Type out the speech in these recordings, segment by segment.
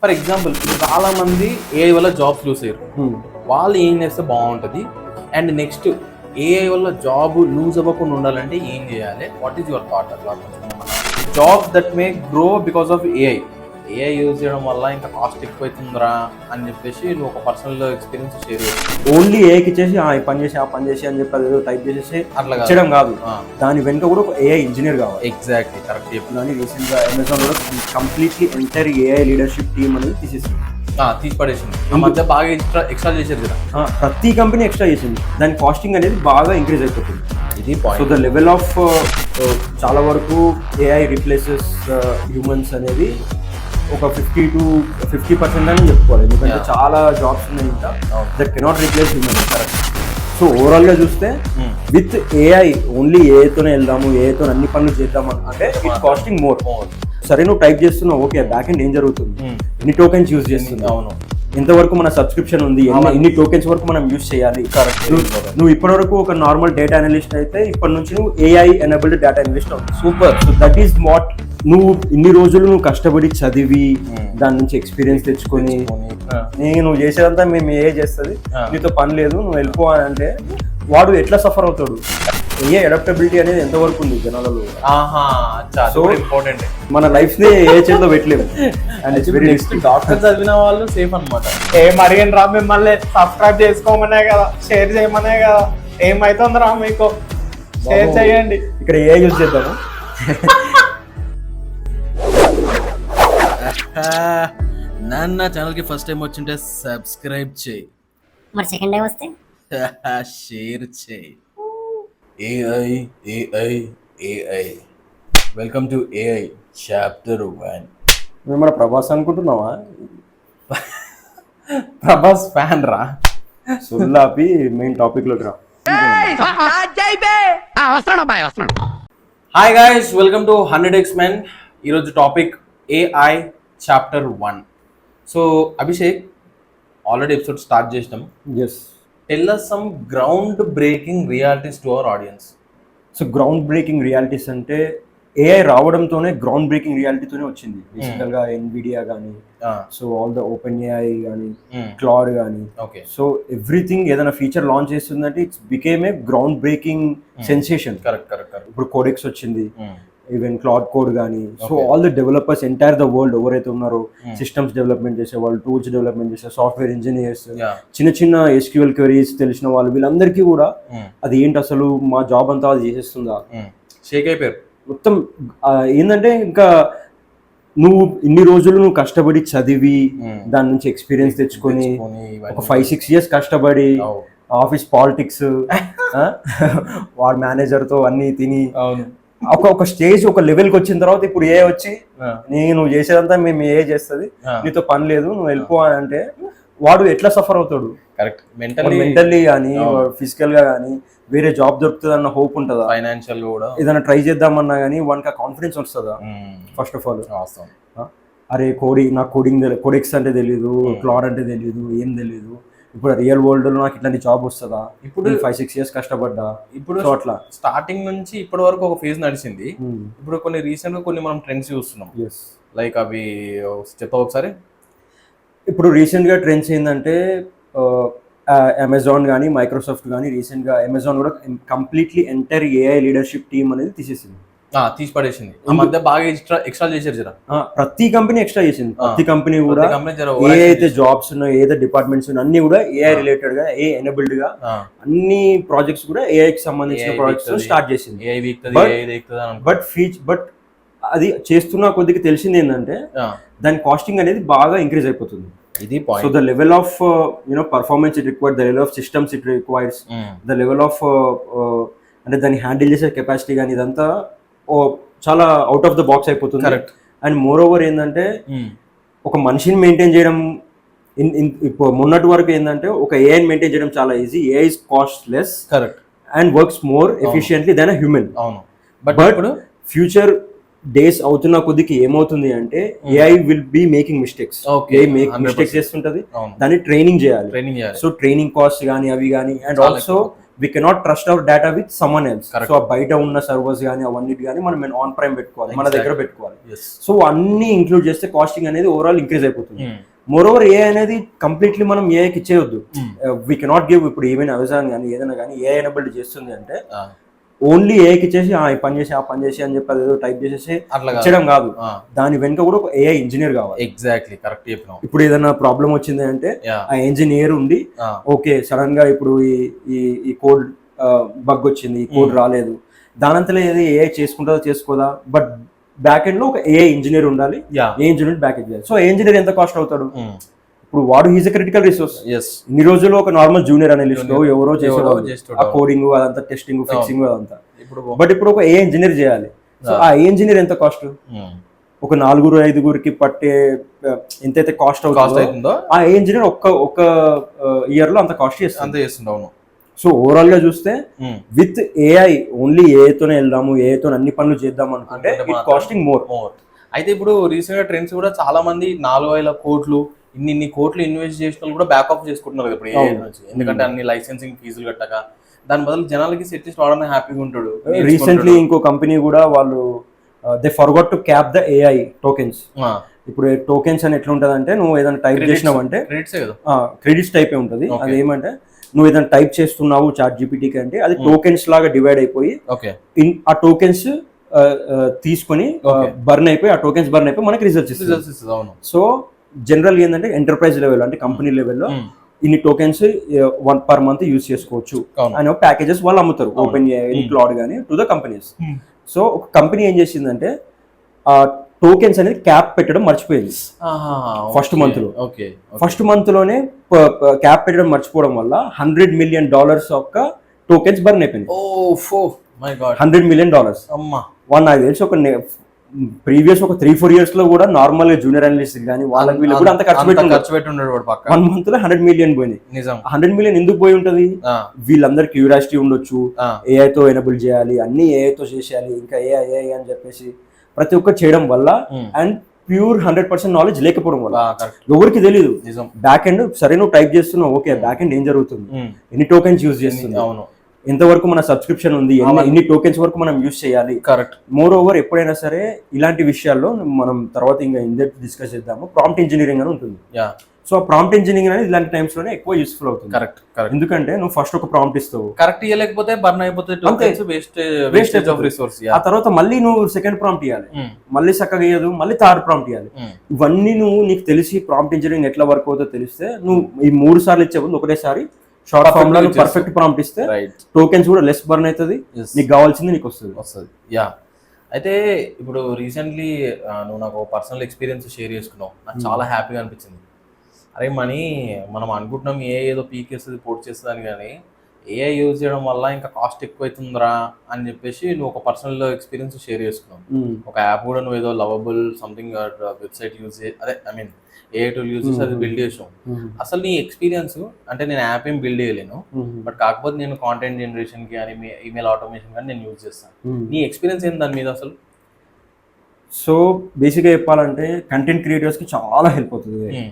For example చాలా మంది AI వల్ల జాబ్స్ లూజ్ అయ్యారు. వాళ్ళు ఏం చేస్తే బాగుంటుంది అండ్ నెక్స్ట్ ఏఐ వల్ల జాబ్ లూజ్ అవ్వకుండా ఉండాలంటే ఏం చేయాలి? What is your thought? అట్లా job that may grow because of AI use చేయడం వల్ల ఇంకా కాస్ట్ ఎక్కువ అవుతుందిరా అని చెప్పేసి నువ్వు ఒక పర్సనల్ ఎక్స్పీరియన్స్ షేర్ చేయాలి. ఓన్లీ ఏఐకి ఇచ్చేసి ఈ పని చేసి ఆ పని చేసి అని చెప్పి ఏదో టైప్ చేసేసి అట్లా చేయడం కాదు. దాని వెనుక కూడా ఒక ఏఐ ఇంజనీర్ కావాలి. ఎగ్జాక్ట్లీ కరెక్ట్ చెప్పిన రీసెంట్ గా అమెజాన్ కూడా completely entire AI leadership team అనేది తీసేసింది, తీసి పడేసింది. ఆ మధ్య బాగా ఎక్స్ట్రా చేసేది కదా, ప్రతి కంపెనీ ఎక్స్ట్రా చేసింది. దాని కాస్టింగ్ అనేది బాగా ఇంక్రీజ్ అయిపోతుంది. ఇది సో ద లెవెల్ ఆఫ్ చాలా వరకు ఏఐ రిప్లేసెస్ హ్యూమన్స్ అనేది ఒక 50% అని చెప్పుకోవాలి. ఎందుకంటే చాలా జాబ్స్ ఉన్నాయి ఇంకా that cannot replace humans. So overall గా చూస్తే విత్ ఏఐ ఓన్లీ ఏఐతోనే వెళ్దాము, ఏఐతో అన్ని పనులు చేద్దాము అంటే ఇట్స్ కాస్టింగ్ మోర్. సరే నువ్వు టైప్ చేస్తున్నావు, ఓకే, బ్యాక్ ఎండ్ ఏం జరుగుతుంది, ఎన్ని టోకెన్స్ యూజ్ చేస్తుంది, అవును, ఎంతవరకు మన సబ్స్క్రిప్షన్ ఉంది, ఎన్ని టోకెన్స్ వరకు మనం యూజ్ చేయాలి. నువ్వు ఇప్పటి వరకు ఒక నార్మల్ డేటా అనలిస్ట్ అయితే ఇప్పటి నుంచి నువ్వు ఏఐ ఎనేబుల్డ్ డేటా అనలిస్ట్ అవుతుంది. Super. So that is what నువ్వు ఇన్ని రోజులు నువ్వు కష్టపడి చదివి దాని నుంచి ఎక్స్పీరియన్స్ తెచ్చుకొని నేను చేసేదంతా మేము ఏఐ చేస్తుంది, నీతో పని లేదు, నువ్వు వెళ్ళిపో అంటే వాడు ఎట్లా సఫర్ అవుతాడు? ఏ అడాప్టబిలిటీ అనేది ఎంతవరకు ఉంది జనాలలో? So important. మన లైఫ్ ని ఏ చేతిలో పెట్టలేము. డాక్టర్ చదివిన వాళ్ళు సేఫ్ అనమాట. ఏం అడిగిన రా మిమ్మల్ని సబ్స్క్రైబ్ చేసుకోమనే కదా, షేర్ చేయమనే కదా, ఏమైతుంది రా మీకు, షేర్ చేయండి. ఇక్కడ ఏ యూజ్ చేద్దాము. నాన్న ఛానల్ కి ఫస్ట్ టైం వచ్చింటే సబ్స్క్రైబ్ చేయి, మరి సెకండ్ టైం వస్తే షేర్ చేయి. AI AI AI welcome to AI chapter 1. మేము మన ప్రభాస్ అనుకుంటున్నావా? ప్రభాస్ ఫ్యాన్ రా. సుల్లాపి మెయిన్ టాపిక్ లోకి రా. Hi guys, welcome to 100x Men. ఈరోజు topic AI chapter 1. So Abhishek, already episode start చేసినాం. Yes, tell us some ground breaking realities to our audience. So ground breaking realities అంటే AI రావడంతోనే ground breaking రియాలిటీతోనే వచ్చింది. Basically Nvidia కానీ, so all the OpenAI కానీ, Claude కానీ, okay, so everything ఏదైనా feature launch చేస్తుందంటే it's became a ground breaking sensation. Correct. ఇప్పుడు కోడెక్స్ వచ్చింది, ఈవెన్ క్లాడ్ కోడ్ కానీ, so all the developers entire the world ఎవరైతే ఉన్నారో, సిస్టమ్స్ డెవలప్మెంట్ చేసే వాళ్ళు, టూల్స్ డెవలప్మెంట్ చేసే సాఫ్ట్వేర్ ఇంజనీర్స్, చిన్న ఎస్క్యూఎల్ క్వెరీస్ తెలిసిన వాళ్ళు, వీళ్ళందరికీ కూడా అది ఏంటి అసలు మా జాబ్ అంతా అది చేసేస్తుందా షేక్ అయిపోయారు మొత్తం. ఏంటంటే ఇంకా నువ్వు ఇన్ని రోజులు నువ్వు కష్టపడి చదివి దాని నుంచి ఎక్స్పీరియన్స్ తెచ్చుకొని ఒక 5-6 years కష్టపడి ఆఫీస్ పాలిటిక్స్ వాడు మేనేజర్ తో అన్ని తిని ఒక స్టేజ్ ఒక లెవెల్కి వచ్చిన తర్వాత ఇప్పుడు ఏ వచ్చి నేను చేసేదంతా మేము ఏ చేస్తుంది, నీతో పని లేదు, నువ్వు వెళ్ళిపో అంటే వాడు ఎట్లా సఫర్ అవుతాడు? కరెక్ట్. మెంటల్లీ కానీ ఫిజికల్ గా కానీ వేరే జాబ్ దొరుకుతుంది అన్న హోప్ ఉంటుందా? ఫైనాన్షియల్ కూడా ఏదైనా ట్రై చేద్దామన్నా కానీ వానికి కాన్ఫిడెన్స్ వస్తుందా? ఫస్ట్ ఆఫ్ ఆల్ అరే నాకు కోడెక్స్ అంటే తెలియదు, క్లాడ్ అంటే తెలియదు, ఏం తెలియదు, ఇప్పుడు రియల్ వరల్డ్ లో నాకు ఇట్లాంటి జాబ్ వస్తుందా? ఇప్పుడు 5-6 years కష్టపడ్డా. ఇప్పుడు అట్లా స్టార్టింగ్ నుంచి ఇప్పటి వరకు ఒక ఫేజ్ నడిచింది. ఇప్పుడు కొన్ని రీసెంట్ గా కొన్ని మనం ట్రెండ్స్ చూస్తున్నాం. లైక్ అవి చెప్తావు ఒకసారి? ఇప్పుడు రీసెంట్ గా ట్రెండ్స్ ఏంటంటే అమెజాన్ కానీ, మైక్రోసాఫ్ట్ కానీ, రీసెంట్ గా అమెజాన్ కూడా completely entire AI leadership team అనేది తీసేసింది, తీసి పడేసింది. ఆ మధ్య బాగా ఎక్స్ట్రా చేశారు జర. ప్రతి కంపెనీ ఎక్స్ట్రా చేసింది. ప్రతి కంపెనీ కూడా ఏ అయితే జాబ్స్ ఉన్నాయో, ఏదైతే డిపార్ట్మెంట్స్ ఉన్నాయో అన్ని కూడా ఏఐ రిలేటెడ్ గా, ఏ ఎనేబుల్డ్ గా అన్ని ప్రాజెక్ట్స్ కూడా ఏఐకి సంబంధించిన ప్రాజెక్ట్స్ స్టార్ట్ చేసింది. బట్ అది చేస్తున్న కొద్దిగా తెలిసింది ఏంటంటే దాని కాస్టింగ్ అనేది బాగా ఇంక్రీజ్ అయిపోతుంది. So the level of performance it required, the level of systems it requires, the level of అంటే దాన్ని హ్యాండిల్ చేసే కెపాసిటీ కానీ ఇదంతా చాలా అవుట్ ఆఫ్ ద బాక్స్ అయిపోతుంది. అండ్ మోర్ ఓవర్ ఏంటంటే ఒక మనిషిని మెయింటైన్ చేయడం ఇప్పుడు మొన్నటి వరకు ఏంటంటే ఒక ఏఐని మెయింటైన్ చేయడం చాలా easy. AI is cost less and works more efficiently than a human. But future days అవుతున్న కొద్దికి ఏమవుతుంది అంటే AI will be making mistakes. Mistakes చేస్తుంటది, దాన్ని ట్రైనింగ్ చేయాలి. సో ట్రైనింగ్ కాస్ట్ కానీ అవి కానీ, and also we cannot trust our data with someone else. Correct. So బయట ఉన్న సర్వర్స్ కానీ అవన్నీ కానీ మనం ఆన్ ప్రైమ్ పెట్టుకోవాలి, మన దగ్గర పెట్టుకోవాలి. Yes. సో అన్ని ఇంక్లూడ్ చేస్తే కాస్టింగ్ అనేది ఓవరాల్ ఇంక్రీజ్ అయిపోతుంది. Hmm. మోరోవర్ ఏ అనేది కంప్లీట్లీ మనం ఏఐకి ఇచ్చేయొద్దు. Hmm. We cannot give. ఇప్పుడు ఏమైనా అమెజాన్ కానీ ఏదైనా కానీ ఏ ఎనబుల్డ్ చేస్తుంది అంటే Ah. ఓన్లీ ఏఐకి ఇచ్చేసి ఈ పని చేసి ఆ పని చేసి అని చెప్పి అదేదో టైప్ చేసేసి అట్లా కాదు. ఇచ్చడం కాదు. Ah. దాని వెనుక కూడా ఒక ఏఐ ఇంజనీర్ కావాలి. ఎగ్జాక్ట్లీ కరెక్ట్ చెప్పినావు. ఇప్పుడు ఏదైనా ప్రాబ్లం వచ్చింది అంటే Yeah. ఆ ఇంజనీర్ ఉండి Ah. ఓకే సడన్ గా ఇప్పుడు ఈ కోడ్ బగ్ వచ్చింది, ఈ కోడ్ రాలేదు, దానంతలో ఏది ఏఐ చేసుకుంటుందో చేసుకోదా, బట్ బ్యాక్ ఎండ్ లో ఒక ఏఐ ఇంజనీర్ ఉండాలి. Yeah. AI engineer back end చేయాలి. సో ఏ ఇంజనీర్ ఎంత కాస్ట్ అవుతాడు? Hmm. ఇప్పుడు వాడు he's a critical resource. Yes. ఇన్ని రోజులు ఒక నార్మల్ జూనియర్ అనలిస్ట్ ఎవరో చేసేవాడు చేసేవాడు. ఆ కోడింగ్ అదంతా, టెస్టింగ్ ఫిక్సింగ్ అదంతా. ఇప్పుడు బట్ ఇప్పుడు ఒక ఏ ఇంజనీర్ చేయాలి. సో ఆ ఏ ఇంజనీర్ ఎంత కాస్ట్? Hmm. ఒక 4-5 పట్టే ఎంతైతే కాస్ట్ కాస్ట్ అవుతుందో అవుతుందో ఆ ఏ ఇంజనీర్ ఒక్క ఇయర్ లో అంత కాస్ట్ చేస్తుంది. అంత చేస్తుంటావు. సో ఓవరాల్ గా చూస్తే విత్ ఏఐ ఓన్లీ ఏఐతోనే వెళ్దాము, ఏఐతో అన్ని పనులు చేద్దాం అనుకుంటే ఇట్ కాస్టింగ్ మోర్. అయితే ఇప్పుడు రీసెంట్ గా ట్రెండ్స్ కూడా చాలా మంది 4,000 కోట్లు ఇన్ని కోట్లు ఇన్వెస్ట్ చేసిన వాళ్ళు కూడా బ్యాక్ ఆఫ్ చేసుకుంటున్నారు ఇప్పుడు AI నుంచి. ఎందుకంటే అన్ని లైసెన్సింగ్ ఫీజులు కట్టక దాని బదులు జనాలకి సెట్ వాడనే హ్యాపీగా ఉంటాడు. రీసెంట్లీ ఇంకో కంపెనీ కూడా వాళ్ళు they forgot to cap the AI tokens. ఇప్పుడు టోకెన్స్ అని ఎట్లా ఉంటుంది అంటే నువ్వు ఏదైనా టైప్ చేసినావు అంటే క్రెడిట్స్ టైప్ ఉంటుంది. అది ఏమంటే నువ్వు ఏదైనా టైప్ చేస్తున్నావు చాట్ జీపీటీకి అంటే అది టోకెన్స్ లాగా డివైడ్ అయిపోయి ఆ టోకెన్స్ తీసుకొని బర్న్ అయిపోయి ఆ టోకెన్స్ బర్న్ అయిపోయి మనకి రిజల్ట్స్ ఇస్తుంది. సో జనరల్ ఏంటంటే ఎంటర్ప్రైజ్ లెవెల్ అంటే కంపెనీ లెవెల్లో ఇన్ని టోకెన్స్ పర్ మంత్ యూజ్ చేసుకోవచ్చు అని ప్యాకేజెస్ వాళ్ళు అమ్ముతారు ఓపెన్ క్లౌడ్ కానీ టు ద కంపెనీస్. సో ఒక కంపెనీ ఏం చేసిందంటే ఆ టోకెన్స్ అనేది క్యాప్ పెట్టడం మర్చిపోయింది ఫస్ట్ మంత్ లో. ఫస్ట్ మంత్ లోనే క్యాప్ పెట్టడం మర్చిపోవడం వల్ల $100 million యొక్క టోకెన్స్ బర్న్ అయిపోయింది. $100 million. నాకు తెలిసి ఒక ప్రీవియస్ ఒక 3-4 years లో కూడా నార్మల్ జూనియర్ అనలిస్ట్ కానీ వాళ్ళకి వీళ్ళు కూడా అంత ఖర్చు పెట్టి 1 month లో 100 million పోయింది. 100 million ఎందుకు పోయి ఉంటది? వీళ్ళందరికి క్యూరియాసిటీ ఉండొచ్చు, ఏఐతో ఎనబుల్ చేయాలి, అన్ని ఏఐతో చేసేయాలి, ఇంకా ఏఐ అని చెప్పేసి ప్రతి ఒక్కరు చేయడం వల్ల అండ్ ప్యూర్ 100% నాలెడ్జ్ లేకపోవడం వల్ల ఎవరికి తెలియదు. బ్యాక్ ఎండ్ సరే నువ్వు టైప్ చేస్తున్నావు, ఓకే బ్యాక్ ఎండ్ ఏం జరుగుతుంది, ఎన్ని టోకెన్స్ యూజ్ చేస్తుంది, ఎంతవరకు మన సబ్స్క్రిప్షన్ ఉంది, ఎన్ని టోకెన్స్ వరకు మనం యూజ్ చేయాలి. కరెక్ట్. మోర్ ఓవర్ ఎప్పుడైనా సరే ఇలాంటి విషయాల్లో మనం తర్వాత ఇంకా ఇన్ డెప్త్ డిస్కస్ చేద్దాము. ప్రాంప్ట్ ఇంజనీరింగ్ అని ఉంటుంది. సో ఆ ప్రాంప్ట్ ఇంజనీరింగ్ అనేది ఇలాంటి టైమ్స్ లోనే ఎక్కువ యూస్ఫుల్ అవుతుంది. కరెక్ట్. ఎందుకంటే నువ్వు ఫస్ట్ ఒక ప్రాంప్ట్ ఇస్తావు, కరెక్ట్ ఇవ్వలేకపోతే బర్న్ అయిపోతే వేస్టేజ్ ఆఫ్ రిసోర్స్. ఆ తర్వాత మళ్ళీ నువ్వు సెకండ్ ప్రాంప్ట్ ఇవ్వాలి, మళ్ళీ చక్కగా ఇయ్యదు, మళ్ళీ థర్డ్ ప్రాంప్ట్ ఇవ్వాలి. ఇవన్నీ నువ్వు నీకు తెలిసి ప్రాంప్ట్ ఇంజనీరింగ్ ఎట్లా వర్క్ అవుతుందో తెలిస్తే నువ్వు ఈ 3 సార్లు ఇచ్చే ముందు ఒకటేసారి షార్ట్ ఫామ్ లో పర్ఫెక్ట్ ప్రాంప్ట్ ఇస్తే టోకెన్స్ కూడా లెస్ బర్న్ అవుతుంది, నీకు కావాల్సింది నీకు వస్తుంది. యా. అయితే ఇప్పుడు రీసెంట్లీ నువ్వు నాకు పర్సనల్ ఎక్స్పీరియన్స్ షేర్ చేసుకున్నావు, నాకు చాలా హ్యాపీగా అనిపించింది. అరే మనం అనుకుంటున్నాం ఏదో పీకేస్తుంది పోర్ట్ చేస్తుంది అని, కానీ ఏఐ యూజ్ చేయడం వల్ల ఇంకా కాస్ట్ ఎక్కువ అవుతుందిరా అని చెప్పేసి నువ్వు ఒక పర్సనల్ ఎక్స్పీరియన్స్ షేర్ చేసుకున్నావు. ఒక యాప్ కూడా నువ్వు ఏదో లవబుల్ సంథింగ్ వెబ్సైట్ యూజ్ అదే I mean AI tool use చేసి అది బిల్డ్ చేసావు. అసలు నీ ఎక్స్పీరియన్స్ అంటే నేను యాప్ ఏం బిల్డ్ చేయలేను, బట్ కాకపోతే నేను కాంటెంట్ జనరేషన్ కి కానీ ఈమెయిల్ ఆటోమేషన్ కానీ నేను యూజ్ చేస్తాను. నీ ఎక్స్పీరియన్స్ ఏంటి దాని మీద అసలు? సో బేసిక్గా చెప్పాలంటే కంటెంట్ క్రియేటర్స్ కి చాలా హెల్ప్ అవుతుంది.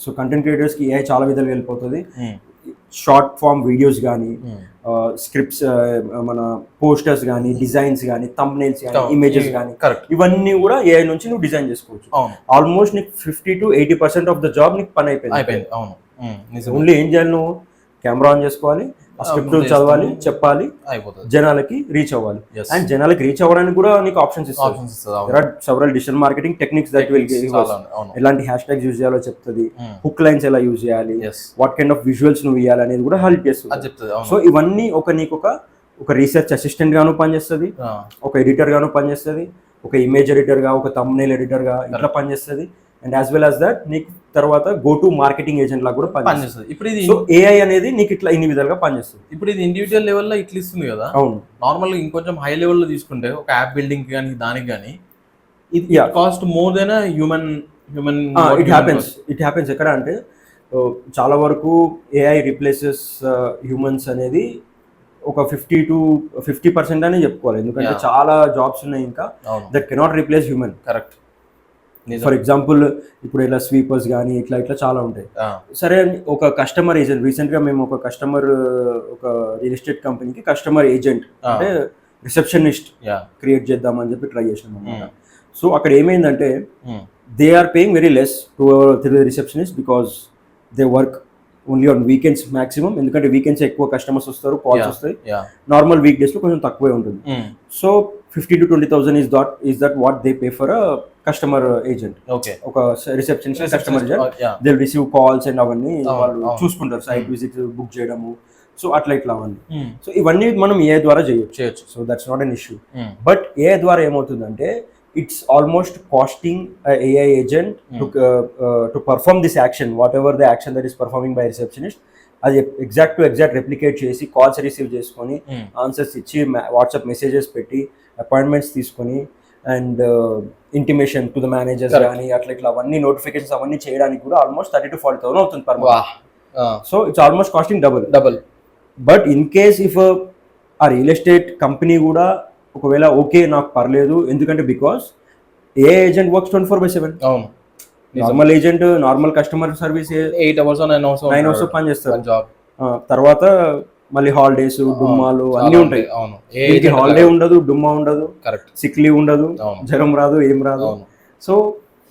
సో కంటెంట్ క్రియేటర్స్ కి ఏఐ చాలా విధాలుగా హెల్ప్ అవుతుంది. షార్ట్ ఫామ్ వీడియోస్ కానీ, స్క్రిప్ట్స్, మన పోస్టర్స్ కానీ, డిజైన్స్ కానీ, థంబ్నెయిల్స్ కానీ, ఇమేజెస్ కానీ, ఇవన్నీ కూడా ఏఐ నుంచి నువ్వు డిజైన్ చేసుకోవచ్చు. ఆల్మోస్ట్ నీకు 50 to 80% ఆఫ్ ద జాబ్ నీకు పని అయిపోయింది. ఓన్లీ ఏం చేయాలి, నువ్వు కెమెరా ఆన్ చేసుకోవాలి, స్క్రిప్ట్ చదవాలి, చెప్పాలి, జనాలకి రీచ్ అవ్వాలి. అండ్ జనాలకి రీచ్ అవ్వడానికి కూడా నీకు ఆప్షన్స్ ఇస్తుంది. Several digital marketing techniques that will give us. ఎలాంటి హ్యాష్ ట్యాగ్స్ యూజ్ చేయాలో చెప్తుంది, హుక్ లైన్స్ ఎలా యూజ్ చేయాలి, వాట్ కైండ్ ఆఫ్ విజువల్స్ నువ్వు ఇవ్వాలి అనేది కూడా హెల్ప్ చేస్తుంది. సో ఇవన్నీ నీకు ఒక రీసెర్చ్ అసిస్టెంట్ గాను పనిచేస్తుంది, ఒక ఎడిటర్ గాను పనిచేస్తుంది, ఒక ఇమేజ్ ఎడిటర్ గా, ఒక థంబ్నెయిల్ ఎడిటర్ గా ఇట్లా పనిచేస్తుంది. And as well as that నీకు తర్వాత గో టు మార్కెటింగ్ ఏజెంట్ లాగా కూడా పనిచేస్తుంది. ఇప్పుడు ఇది ఏఐ అనేది నీకు ఇట్లా ఇన్ని విధాలుగా పనిచేస్తుంది. ఇప్పుడు ఇది ఇండివిజువల్ లెవెల్లో ఇట్లా ఇస్తుంది కదా. అవును. నార్మల్గా ఇంకొంచెం హై లెవెల్లో తీసుకుంటే ఒక యాప్ బిల్డింగ్ కానీ దానికి కానీ ఇది cost more than human. It happens ఎక్కడ అంటే చాలా వరకు ఏఐ రిప్లేసెస్ హ్యూమన్స్ అనేది ఒక 50 to 50% అనే చెప్పుకోవాలి. ఎందుకంటే చాలా జాబ్స్ ఉన్నాయి ఇంకా that cannot replace human. Correct. For example ఇప్పుడు ఇలా స్వీపర్స్ కానీ ఇట్లా ఇట్లా చాలా ఉంటాయి. సరే ఒక కస్టమర్ ఏజెంట్, రీసెంట్గా మేము ఒక కస్టమర్, ఒక రియల్ ఎస్టేట్ కంపెనీకి కస్టమర్ ఏజెంట్ అంటే రిసెప్షనిస్ట్ క్రియేట్ చేద్దామని చెప్పి ట్రై చేసినాం అనమాట. సో అక్కడ ఏమైందంటే they are paying very less to the receptionist because they work only on weekends maximum, ఎందుకంటే వీకెండ్స్ ఎక్కువ కస్టమర్స్ వస్తారు, కాల్స్ వస్తాయి. నార్మల్ వీక్ డేస్ లో కొంచెం తక్కువే ఉంటుంది. So 15,000 to 20,000 is that what they pay for a customer agent. Okay. ఒక receptionist customer agent, they will receive calls and అవన్నీ వాళ్ళు చూసుకుంటారు, సైట్ విజిట్ బుక్ చేయడము, సో అట్లా ఇట్లా అవన్నీ. సో ఇవన్నీ మనం ఏ ద్వారా చేయొచ్చు. So that's not an issue. But AI ద్వారా ఏమవుతుందంటే it's almost costing a AI agent to perform this action, whatever the action that is performing by receptionist, అది ఎగ్జాక్ట్ టు ఎగ్జాక్ట్ రెప్లికేట్ చేసి calls receive చేసుకొని answers ఇచ్చి WhatsApp messages పెట్టి appointments తీసుకొని and intimation to the managers కానీ అట్లా ఇట్లా అవన్నీ నోటిఫికేషన్స్ అవన్నీ చేయడానికి కూడా ఆల్మోస్ట్ 30,000 to 40,000 అవుతుంది per month. So it's almost costing double. But in case if ఆ రియల్ ఎస్టేట్ కంపెనీ కూడా ఒకవేళ ఓకే నాకు పర్లేదు, ఎందుకంటే బికాస్ ఏ ఏజెంట్ వర్క్స్ 24/7. అవును, normal agent normal customer service 8 hours 9 hours పని చేస్తారు. తర్వాత మళ్ళీ హాలిడేస్ డుమ్మాలు అన్ని ఉంటాయి. హాలిడే ఉండదు, డుమ్మా ఉండదు, సిక్ లీవ్ ఉండదు, జ్వరం రాదు, ఏం రాదు. సో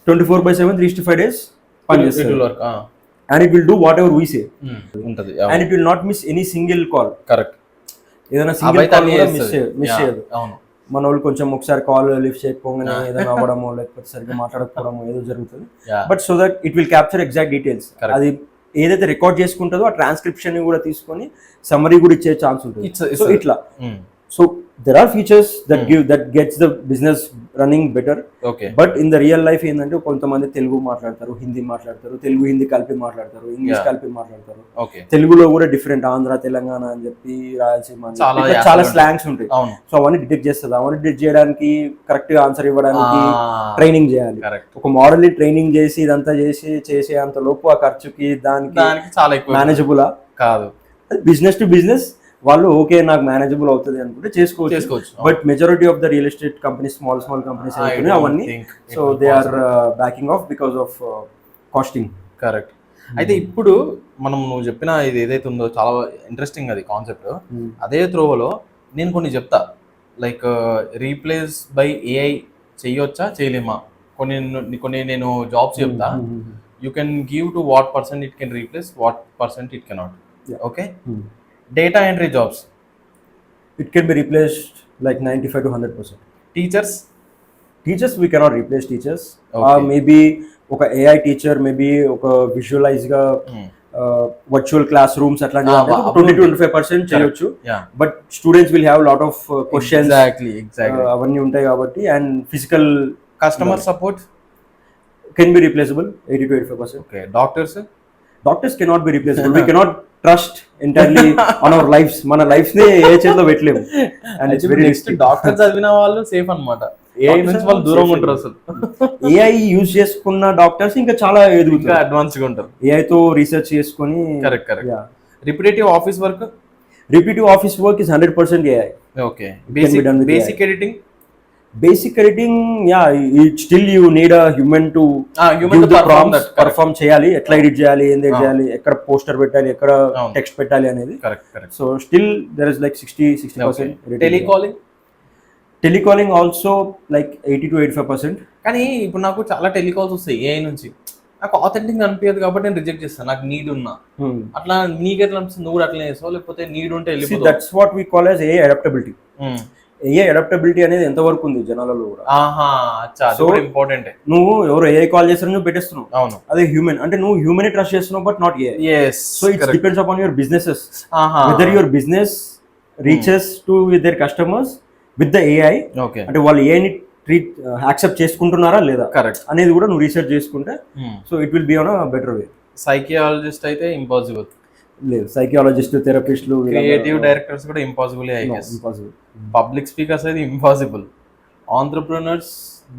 24/7 365 days పని చేస్తారు. And it will do what ever we say, and it will not miss any single call. Correct. ఏదైనా సింగిల్ కాల్ కూడా మిస్ చేయదు. మన వాళ్ళు కొంచెం ఒకసారి కాల్ లిఫ్ట్ చేయకపోగానే ఏదైనా అవ్వడమో లేకపోతే సరిగ్గా మాట్లాడకపోవడమో ఏదో జరుగుతుంది. But so that it will capture exact details. అది ఏదైతే రికార్డ్ చేసుకుంటుందో ఆ ట్రాన్స్క్రిప్షన్ కూడా తీసుకొని సమ్మరీ కూడా ఇచ్చే ఛాన్స్ ఉంటుంది. సో ఇట్లా so there are features that gets the business running better. But in the real life ఏంటంటే కొంతమంది తెలుగు మాట్లాడతారు, హిందీ మాట్లాడతారు, తెలుగు హిందీ కలిపి మాట్లాడతారు, ఇంగ్లీష్ కలిపి మాట్లాడతారు. తెలుగులో కూడా డిఫరెంట్ ఆంధ్ర తెలంగాణ అని చెప్పి రాయలసీమ చాలా స్లాంగ్స్ ఉంటాయి. సో అవన్నీ డిటెక్ట్ చేస్తుంది. అవన్నీ డిటెక్ట్ చేయడానికి కరెక్ట్ గా ఆన్సర్ ఇవ్వడానికి ట్రైనింగ్ చేయాలి. ఒక మోడల్ ట్రైనింగ్ చేసి ఇదంతా చేసే అంత లోపు ఆ ఖర్చుకి దానికి చాలా ఎక్కువ మేనేజబుల్ కాదు. బిజినెస్ టు బిజినెస్ వాళ్ళు ఓకే నాకు మేనేజబుల్ అవుతుంది అనుకుంటే చేసుకోవచ్చు. But majority of the real estate companies small companies అయిపోయినాయి అవన్నీ. So they are backing off because of costing. Correct. అయితే ఇప్పుడు మనం నువ్వు చెప్పిన ఇది ఏదైతే ఉందో చాలా ఇంట్రెస్టింగ్ అది కాన్సెప్ట్. అదే త్రోవలో నేను కొన్ని చెప్తా, లైక్ రీప్లేస్ బై ఏఐ చెయ్యొచ్చా చేయలేమా, కొన్ని నేను జాబ్స్ చెప్తా. You can give to what percent it can replace, what percent it cannot. Okay. Data entry jobs, it can be replaced like 95 to 100%. Teachers we cannot replace teachers. Maybe oka AI teacher maybe oka visualize ga virtual classrooms atlanta 20 to 25% cheyochu. But students will have a lot of questions. Exactly. avanni untayi kabatti. And physical customer support can be replaceable 80 to 85%. Okay. Doctors cannot be replaceable. We cannot trust entirely on our lives. మన life ని ఏ చేతిలో పెట్టలేము. And it's very risky. Doctor చదివిన వాళ్ళు safe అన్నమాట. AI నుంచి వాళ్ళు దూరంగా ఉంటారు. అసలు ఏఐ యూజ్ చేసుకున్న డాక్టర్స్ ఇంకా చాలా ఎదుగుతారు, అడ్వాన్స్ గా ఉంటారు. ఏఐ తో రీసెర్చ్ చేసుకొని. Correct. Repetitive office work is 100% AI. Okay. Basic editing, still you need a human to perform చేయాలి. ఎట్లా ఎడిట్ చేయాలి, ఏం చేయాలి, ఎక్కడ పోస్టర్ పెట్టాలి, ఎక్కడ టెక్స్ట్ పెట్టాలి అనేది. So still there is like 60% telecalling also like 80 to 85%. కానీ ఇప్పుడు నాకు చాలా టెలికాల్స్ వస్తాయి ఏఐ నుంచి. నాకు ఆథెంటిక్ అనిపించదు కాబట్టి నేను రిజెక్ట్ చేస్తాను. నాకు నీడ్ ఉన్నా. అట్లా నీకు ఎట్లా అనిపిస్తుంది? నువ్వు కూడా అట్లా చేస్తావు లేకపోతే నీడ్ ఉంటే వెళ్ళిపోతావు? That's what we call as AI adaptability. AI adaptability అనేది ఎంతవరకు ఉంది జనాలలో కూడా. So important. నువ్వు ఎవరు ఏఐ కాల్ చేస్తారో నువ్వు పెట్టేస్తున్నావు. అవును. అదే హ్యూమన్ అంటే నువ్వు హ్యూమన్ ట్రస్ట్ చేస్తున్నావు but not AI. So it's depends upon your businesses, weather your business reaches to their customers with the AI. అంటే వాళ్ళు ఏఐని యాక్సెప్ట్ చేసుకుంటున్నారా లేదా అనేది కూడా నువ్వు రీసెర్చ్ చేసుకుంటే so it will be on a better way. Psychologist అయితే ఇంపాసిబుల్ లేదు. సైకియాలజిస్ట్, థెరపిస్టులు, క్రియేటివ్ డైరెక్టర్స్ కూడా ఇంపాసిబుల్. పబ్లిక్ స్పీకర్స్ అయితే impossible. Entrepreneurs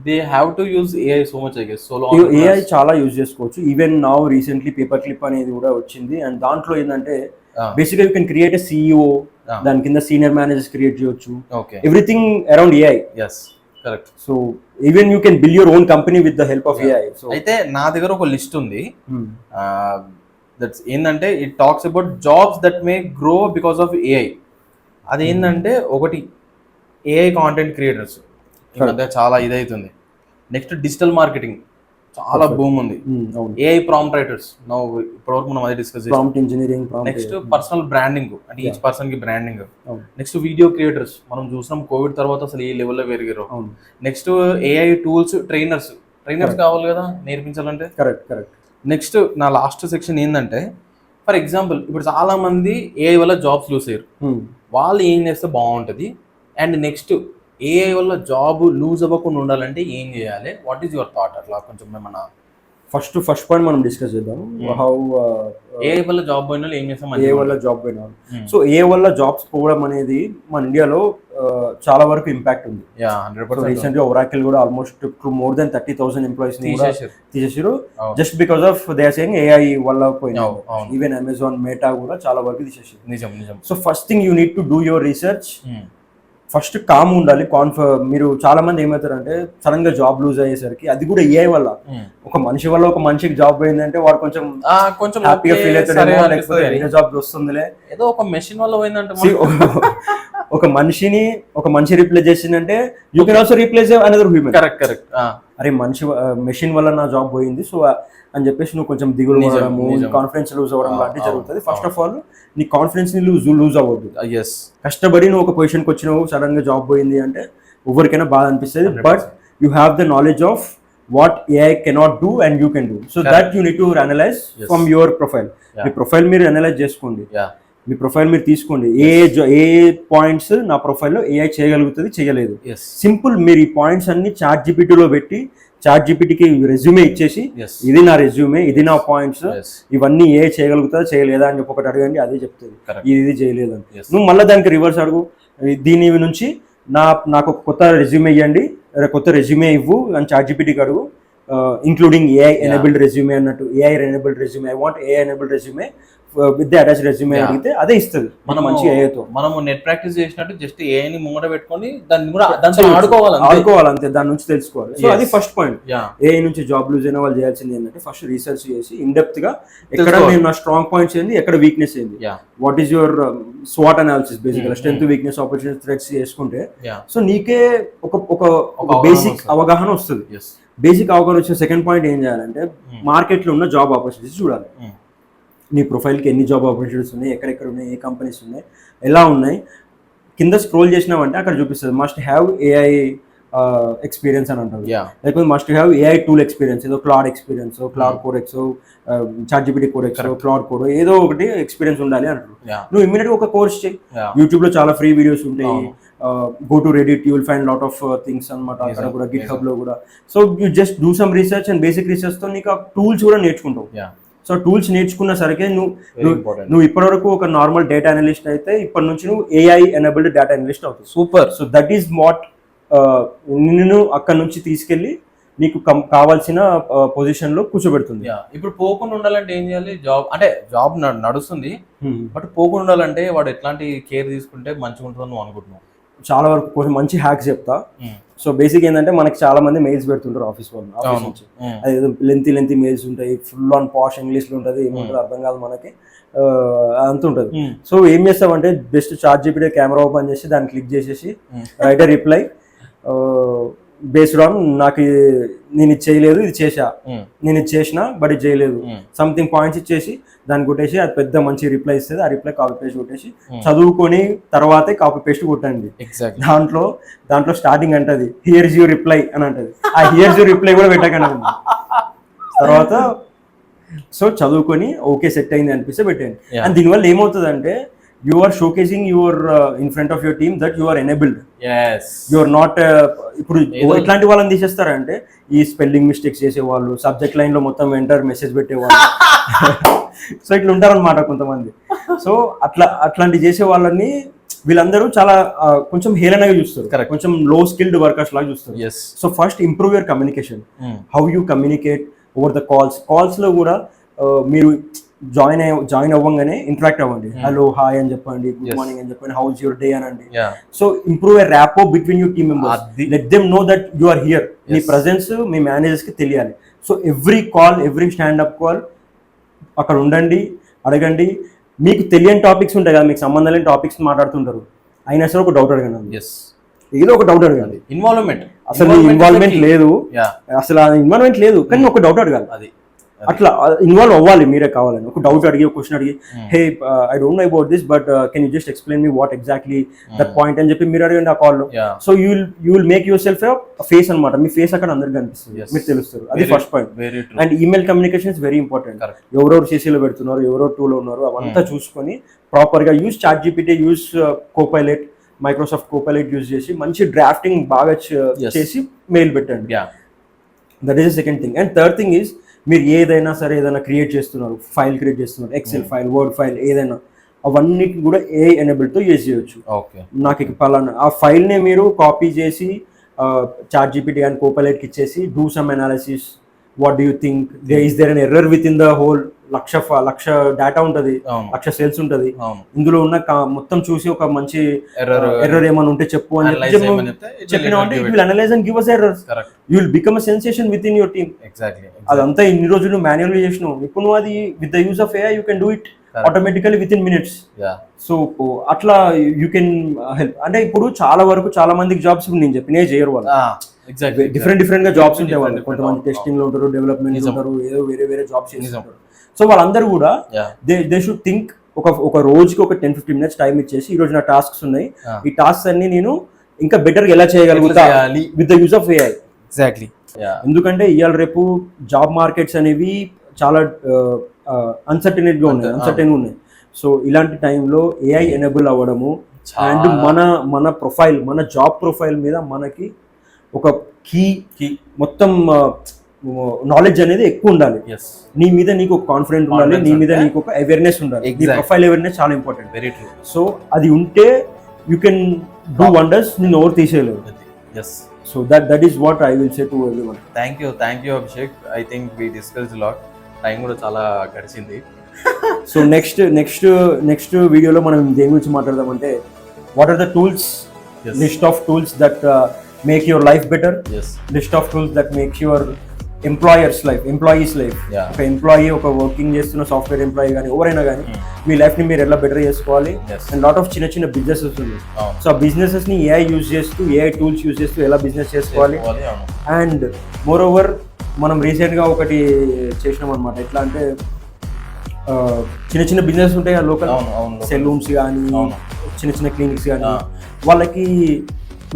they have to use AI so much I guess. So AI చాలా యూజ్ చేసుకోవచ్చు. Even now recently paperclip అనేది కూడా వచ్చింది. అండ్ దాంట్లో ఏంటంటే బేసిక్గా you can create a CEO, దాని కింద సీనియర్ మేనేజర్స్ క్రియేట్ చేయొచ్చు. Everything around AI. Correct. So even you can build your own company with the help of AI. So అయితే నా దగ్గర ఒక లిస్ట్ ఉంది. దట్స్ ఏంటంటే it talks about jobs that may grow because of AI. అది ఏంటంటే ఒకటి ఏఐ కాంటెంట్ క్రియేటర్స్ ఈ మధ్య చాలా ఇదైతుంది. నెక్స్ట్ డిజిటల్ మార్కెటింగ్ చాలా భూమి ఉంది. ఏఐ ప్రాంప్ట్ రైటర్స్ ఇప్పటివరకు మనం అదే డిస్కస్ చేసాం. Prompt engineering, next personal branding అంటే ఈచ్ పర్సన్ కి బ్రాండింగ్. నెక్స్ట్ వీడియో క్రియేటర్స్ మనం చూసినాం కోవిడ్ తర్వాత అసలు ఏ లెవెల్లో పెరిగారు. నెక్స్ట్ ఏఐ టూల్స్ ట్రైనర్స్ కావాలి కదా నేర్పించాలంటే. కరెక్ట్. నెక్స్ట్ నా లాస్ట్ సెక్షన్ ఏంటంటే ఫర్ ఎగ్జాంపుల్ ఇప్పుడు చాలా మంది ఏఐ వల్ల జాబ్స్ లూజ్ అయ్యారు. వాళ్ళు ఏం చేస్తే బాగుంటుంది అండ్ నెక్స్ట్ ఏఐ వల్ల జాబ్ లూజ్ అవ్వకుండా ఉండాలంటే ఏం చేయాలి? What is your thought? అట్లా కొంచెం ఏమన్నా ఫస్ట్ పాయింట్ మనం డిస్కస్ చేద్దాం. హౌ ఏఐ వల్ల జాబ్ పోయిన వాళ్ళు ఏం చేస్తాం? ఏ వల్ల జాబ్ పోయిన వాళ్ళు. సో ఏ వల్ల జాబ్స్ పోవడం అనేది మన ఇండియాలో చాలా వరకు ఇంపాక్ట్ ఉంది. రీసెంట్ గా ఒరాకిల్ కూడా ఆల్మోస్ట్ మోర్ దెన్ 30,000 ఎంప్లాయీస్ తీసేసారు just because of they are saying AI వల్ల పోయిన. ఈవెన్ అమెజాన్, మెటా కూడా చాలా వరకు తీసేసారు. నిజం. So first thing you need to do your research. First calm ఉండాలి. మీరు చాలా మంది ఏమవుతారంటే సడన్ గా జాబ్ లూజ్ అయ్యేసరికి అది కూడా ఏఐ వల్ల. ఒక మనిషి వల్ల ఒక మనిషికి జాబ్ పోయిందంటే వాడు కొంచెం హ్యాపీగా ఫీల్ అవుతాడు, లేకపోతే జాబ్ వస్తుందిలే. ఏదో ఒక మెషిన్ వల్ల పోయిందంటే ఒక మనిషి రీప్లేస్ చేసిందంటే you can also replace another human. Correct. అరే మెషిన్ వల్ల నా జాబ్ పోయింది సో అని చెప్పేసి నువ్వు కొంచెం దిగులు పడడము, కాన్ఫిడెన్స్ లూజ్ అవ్వడం లాంటివి జరుగుతుంది. ఫస్ట్ ఆఫ్ ఆల్ నీ కాన్ఫిడెన్స్ ని లూజ్ అవ్వద్దు. కష్టపడి నువ్వు ఒక పొజిషన్కి వచ్చినావు, సడన్ గా జాబ్ పోయింది అంటే ఎవరికైనా బాధ అనిపిస్తుంది. But you have the knowledge of what AI cannot do and you can do. So that you need to analyse from your profile. Me profile మీరు అనలైజ్ చేసుకోండి. మీ ప్రొఫైల్ మీరు తీసుకోండి. ఏ పాయింట్స్ నా ప్రొఫైల్లో ఏఐ చేయగలుగుతుంది, చేయలేదు. సింపుల్. మీరు ఈ పాయింట్స్ అన్ని చాట్ జీపీటీలో పెట్టి చాట్ జీపీటీకి రెజ్యూమే ఇచ్చేసి ఇది నా రెజ్యూమే, ఇది నా పాయింట్స్, ఇవన్నీ ఏ చేయగలుగుతుందా చేయలేదా అని చెప్పి ఒకటి అడగండి, అదే చెప్తుంది. ఇది చేయలేదు అని. నువ్వు మళ్ళీ దానికి రివర్స్ అడుగు, దీని నుంచి నాకు ఒక కొత్త రెజ్యూమే ఇవ్వండి, కొత్త రెజ్యూమే ఇవ్వు అని చాట్ జీపీటీకి అడుగు. ఇంక్లూడింగ్ ఏఐ ఎనేబుల్డ్ రెజ్యూమే అన్నట్టు. AI enabled resume, I want AI enabled resume with the attached resume అడిగితే అదే ఇస్తుంది. మనం మంచి ఏఐతో మనము నెట్ ప్రాక్టీస్ చేసినట్టు జస్ట్ ఏఐని ముంగట పెట్టుకొని దాన్ని కూడా దాంతో ఆడుకోవాలి అంతే. దాని నుంచి తెలుసుకోవాలి. సో అది ఫస్ట్ పాయింట్. ఏఐ నుంచి జాబ్ లూజ్ అయిన వాళ్ళు చేయాల్సింది ఏంటంటే ఫస్ట్ రీసెర్చ్ చేసి ఇన్ డెప్త్ గా ఎక్కడ నేను నా స్ట్రాంగ్ పాయింట్స్ ఏంది, ఎక్కడ వీక్నెస్ ఏంది, what is your swat analysis, బేసికల్ స్ట్రెంత్, వీక్నెస్, ఆపర్చునిటీ, థ్రెట్స్ చేసుకుంటే సో నీకే ఒక బేసిక్ అవగాహన వస్తుంది. బేసిక్ అవగాహన వచ్చిన సెకండ్ పాయింట్ ఏం చేయాలంటే మార్కెట్లో ఉన్న జాబ్ ఆపర్చునిటీస్ చూడాలి. నీ ప్రొఫైల్కి ఎన్ని జాబ్ ఆపర్చునిటీస్ ఉన్నాయి, ఎక్కడెక్కడ ఉన్నాయి, ఏ కంపెనీస్ ఉన్నాయి, ఎలా ఉన్నాయి. కింద స్క్రోల్ చేసినామంటే అక్కడ చూపిస్తుంది మస్ట్ హ్యావ్ ఏఐ ఎక్స్పీరియన్స్ అని అంటారు, లేకపోతే must have AI tool experience, ఏదో Claude experience, Claude Codex, ChatGPT Codex, Claude Code, ఏదో ఒకటి ఎక్స్పీరియన్స్ ఉండాలి అంటారు. నువ్వు ఇమ్మీడియట్ గా ఒక కోర్స్ చేయి. యూట్యూబ్ లో చాలా ఫ్రీ వీడియోస్ ఉంటాయి. Go to Reddit, you will find lot of things అనమాట. అక్కడ కూడా గిట్ హబ్ లో కూడా. So you just do some research and basic research తో నీకు ఆ టూల్స్ కూడా నేర్చుకుంటావు. సో టూల్స్ నేర్చుకున్న సరికి నువ్వు ఇప్పటివరకు ఒక నార్మల్ డేటా అనలిస్ట్ అయితే ఇప్పటి నుంచి నువ్వు ఏఐ ఎనేబుల్డ్ డేటా అనలిస్ట్ అవుతావు. Super. So that is what నిన్ను అక్కడ నుంచి తీసుకెళ్లి నీకు కావాల్సిన పొజిషన్ లో కూర్చోబెడుతుంది. ఇప్పుడు పోకుండా ఉండాలంటే ఏం చేయాలి? జాబ్ నడుస్తుంది, బట్ పోకుండా ఉండాలంటే వాడు ఎట్లాంటి కేర్ తీసుకుంటే మంచిగా ఉంటుందని నువ్వు అనుకుంటున్నావు? చాలా వరకు కొంచెం మంచి హ్యాక్స్ చెప్తా. సో బేసిక్ ఏంటంటే మనకి చాలా మంది మెయిల్స్ పెడుతుంటారు ఆఫీస్ నుంచి. అది లెంతీ మెయిల్స్ ఉంటాయి, ఫుల్ ఆన్ పాష్ ఇంగ్లీష్ లో ఉంటుంది, ఏముంటుంది అర్థం కాదు మనకి, అంత ఉంటుంది. సో ఏం చేస్తామంటే best chat GPT camera open చేసి దాన్ని క్లిక్ చేసేసి రైట్ రిప్లై బేస్డ్ ఆన్ నాకు నేను ఇది చేయలేదు, ఇది చేసా, నేను ఇది చేసినా బట్ ఇది చేయలేదు, సంథింగ్ పాయింట్స్ ఇచ్చేసి దాన్ని కొట్టేసి అది పెద్ద మంచి రిప్లై ఇస్తుంది. ఆ రిప్లై కాపీ పేస్ట్ కొట్టేసి చదువుకొని తర్వాతే కాపీ పేస్ట్ కొట్టండి. దాంట్లో స్టార్టింగ్ అంటది హియర్స్ యూ రిప్లై అని అంటది. ఆ హియర్స్ యూ రిప్లై కూడా పెట్టకండి తర్వాత. సో చదువుకొని ఓకే సెట్ అయింది అనిపిస్తే పెట్టండి. అండ్ దీనివల్ల ఏమవుతుందంటే you are showcasing your in front of your team that you are enabled. You are not ఇప్పుడు ఇట్లాంటి వాళ్ళని తీసేస్తారంటే ఈ స్పెల్లింగ్ మిస్టేక్స్ చేసేవాళ్ళు, సబ్జెక్ట్ లైన్ లో మొత్తం ఎంటర్ మెసేజ్ పెట్టేవాళ్ళు, సో ఇట్లా ఉంటారనమాట కొంతమంది. సో అట్లాంటి చేసే వాళ్ళని వీళ్ళందరూ చాలా కొంచెం హేళనగా చూస్తారు, కొంచెం లో స్కిల్డ్ వర్కర్స్ లాగా చూస్తారు. So first improve your communication, how you communicate over the calls లో కూడా మీరు జాయిన్ అవ్వగానే ఇంటరాక్ట్ అవ్వండి, హలో హాయ్ అని చెప్పండి, గుడ్ Yes. మార్నింగ్ అని చెప్పండి, హౌ ఇస్ యువర్ డే అనండి. Yeah so improve a rapport between you team members. అది. Let them know that you are here. మీ Yes. ప్రజెన్స్ మీ మేనేజర్స్ కి తెలియాలి. So every call, every standup call అక్కడ ఉండండి, అడగండి. మీకు తెలియని టాపిక్స్ ఉంటాయి కదా, మీకు సంబంధం లేని టాపిక్స్ మాట్లాడుతుంటారు, అయినా సరే ఒక డౌట్ అడగండి, ఎస్ ఏదో ఒక డౌట్ అడగండి. ఇన్వాల్వ్మెంట్ అసలు ఇన్వాల్వ్మెంట్ లేదు, యా అసలు ఇన్వాల్వ్మెంట్ లేదు, కానీ ఒక డౌట్ అడగాలి. అది అట్లా ఇన్వాల్వ్ అవ్వాలి మీరే కావాలని. ఒక డౌట్ అడిగి, ఒక క్వశ్చన్ అడిగి, hey I don't know about this but can you just explain me what exactly that point అని చెప్పి మీరు అడగండి ఆ కాల్లో. Yeah so you will make your self face అనమాట. మీ ఫేస్ అక్కడ అందరికి కనిపిస్తుంది, Yes. మీరు తెలుస్తారు. అది first point. Very true. And email communication is very important. Correct. ఎవరెవరు CC లో పెడుతున్నారు, ఎవరెవరు టూలో ఉన్నారు, అవంతా చూసుకొని ప్రాపర్ గా use chat GPT, use copilot, Microsoft copilot use చేసి మంచి డ్రాఫ్టింగ్ బాగా Yes. చేసి మెయిల్ పెట్టండి. Yeah that is the second thing. And third thing is, మీరు ఏదైనా సరే ఏదైనా క్రియేట్ చేస్తున్నారు, ఫైల్ క్రియేట్ చేస్తున్నారు, ఎక్సెల్ ఫైల్, వర్డ్ ఫైల్, ఏదైనా అవన్నిటి కూడా AI ఎనేబుల్తో యూజ్ చేయొచ్చు. ఓకే నాకు ఇక పలానా ఆ ఫైల్నే మీరు కాపీ చేసి చాట్ జీపీటీ అండ్ కోపైలట్కి ఇచ్చేసి do some analysis, what do you think, is there an error within the whole, lakh data ఉంటుంది, అవును. లక్ష సెల్స్ ఉంటుంది, అవును. ఇందులో ఉన్న మొత్తం చూసి ఒక మంచి Error- ఎర్రర్ ఏమైనా ఉంటే చెప్పు అని Analyze చేయమని చెప్తే it will చెప్పినామంటే give it will analyse and give us errors. Correct. You will become a sensation within your team. Exactly. అదంతా ఇన్ని రోజులు మాన్యువల్ చేసినావు, ఇప్పుడు నువ్వు అది with the use of AI you can do it automatically within minutes. Yeah so అట్లా you can help. అంటే ఇప్పుడు చాలా వరకు చాలా మందికి జాబ్స్ నేను చెప్పినే చేయరు వాళ్ళు. ఎగ్జాక్ట్లీ. డిఫరెంట్ గా జాబ్స్ ఉంటాయి వాళ్ళు. Different, కొంతమంది different. టెస్టింగ్ లో ఉంటారు, డెవలప్మెంట్ నిజం. ఉంటారు, ఏదో వేరే జాబ్స్ నిజం. చేస్తుంటారు. సో వాళ్ళందరూ కూడా యా దే షుడ్ థింక్ ఒక రోజుకి ఒక 10-15 minutes టైం ఇచ్చేసి, ఈ రోజు నా టాస్క్స్ ఉన్నాయి, ఈ టాస్క్స్ అన్ని నేను ఇంకా బెటర్ ఎలా చేయగలుగుతా ఎట్లా చేయాలి? With the use of AI. Exactly. Yeah ఎందుకంటే ఇవాళ రేపు జాబ్ మార్కెట్స్ అనేవి చాలా అన్సర్టెన్గా ఉన్నాయి. సో ఇలాంటి టైంలో AI ఎనేబుల్ అవ్వడము అండ్ మన ప్రొఫైల్, మన జాబ్ ప్రొఫైల్ మీద మనకి ఒక కీ మొత్తం నాలెడ్జ్ అనేది ఎక్కువ ఉండాలి. ఎస్ నీ మీద నీకు ఒక కాన్ఫిడెంట్ ఉండాలి, నీ మీద నీకు ఒక అవేర్నెస్ ఉండాలి. నీ Exactly. ప్రొఫైల్ అవేర్నెస్ చాలా ఇంపార్టెంట్. Very true. సో అది ఉంటే యూ కెన్ డూ వండర్స్, నేను ఎవరు తీసేయలేరు. Yes. So that is what I will say to everyone. Thank you Abhishek. I think we discussed lot. Time కూడా చాలా గడిచింది. సో నెక్స్ట్ వీడియోలో మనం దేని గురించి మాట్లాడదామంటే, what are the tools, Yes. List of tools that make your life better, yes. List of tools that makes your employees life. Yeah. ఒక employee, ఒక వర్కింగ్ చేస్తున్న సాఫ్ట్వేర్ ఎంప్లాయీ కానీ ఎవరైనా కానీ మీ లైఫ్ ని మీరు ఎలా బెటర్ చేసుకోవాలి. Yes. అండ్ లాట్ ఆఫ్ చిన్న బిజినెసెస్ ఉంది. అవును. సో ఆ బిజినెసెస్ ని AI యూజ్ చేస్తూ, AI టూల్స్ యూజ్ చేస్తూ ఎలా బిజినెస్ చేసుకోవాలి. అవును. అండ్ మోర్ ఓవర్ మనం రీసెంట్గా ఒకటి చేసినాం అనమాట. ఎట్లా అంటే చిన్న బిజినెస్ ఉంటాయి కదా లోకల్, అవును, అవును. సెలూన్స్ కానీ, అవును. చిన్న క్లినిక్స్ కానీ, ఆ. వాళ్ళకి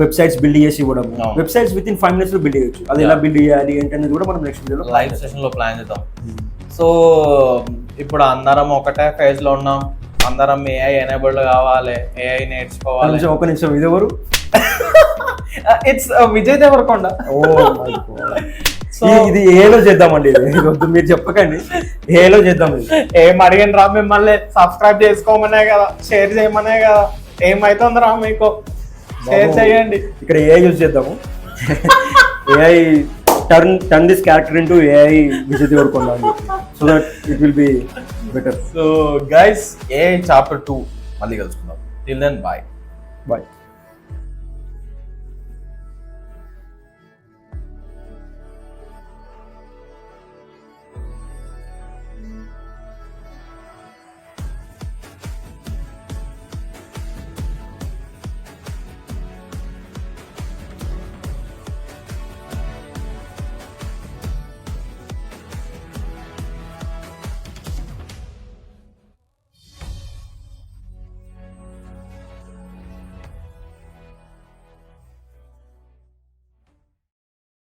వెబ్సైట్స్ బిల్డ్ చేసి ఇవ్వడం. అవును. వెబ్సైట్స్ విత్ ఇన్ 5 minutes లో బిల్డ్ చేయొచ్చు. అది ఎలా బిల్డ్ చేయాలి ఏంటనేది కూడా మనం నెక్స్ట్ వీడియోలో లైవ్ సెషన్ లో ప్లాన్ చేద్దాం. సో ఇప్పుడు అందరం ఒకటే ఫేజ్ లో ఉన్నాం. అందరం AI ఎనేబుల్డ్ కావాలి, AI నేర్చుకోవాలి. ఒక నిమిషం ఇది ఎవరు? ఇట్స్ విజయ్ దేవరకొండ. ఓ ఇది ఏలో చేద్దామండి. ఇది వద్దు, మీరు చెప్పకండి, ఏలో చేద్దాం. ఇది ఏం అడిగిన రా మిమ్మల్ని, సబ్స్క్రైబ్ చేసుకోమనే కదా, షేర్ చేయమనే కదా, ఏమైతుంది రా మీకు, షేర్ చేయండి. ఇక్కడ AI యూజ్ చేద్దాము. AI turn this character into AI Vijay Deverakonda అని, so that it will be better. So guys, AI chapter 2 మళ్ళీ కలుసుకుందాం. Till then bye. బాయ్.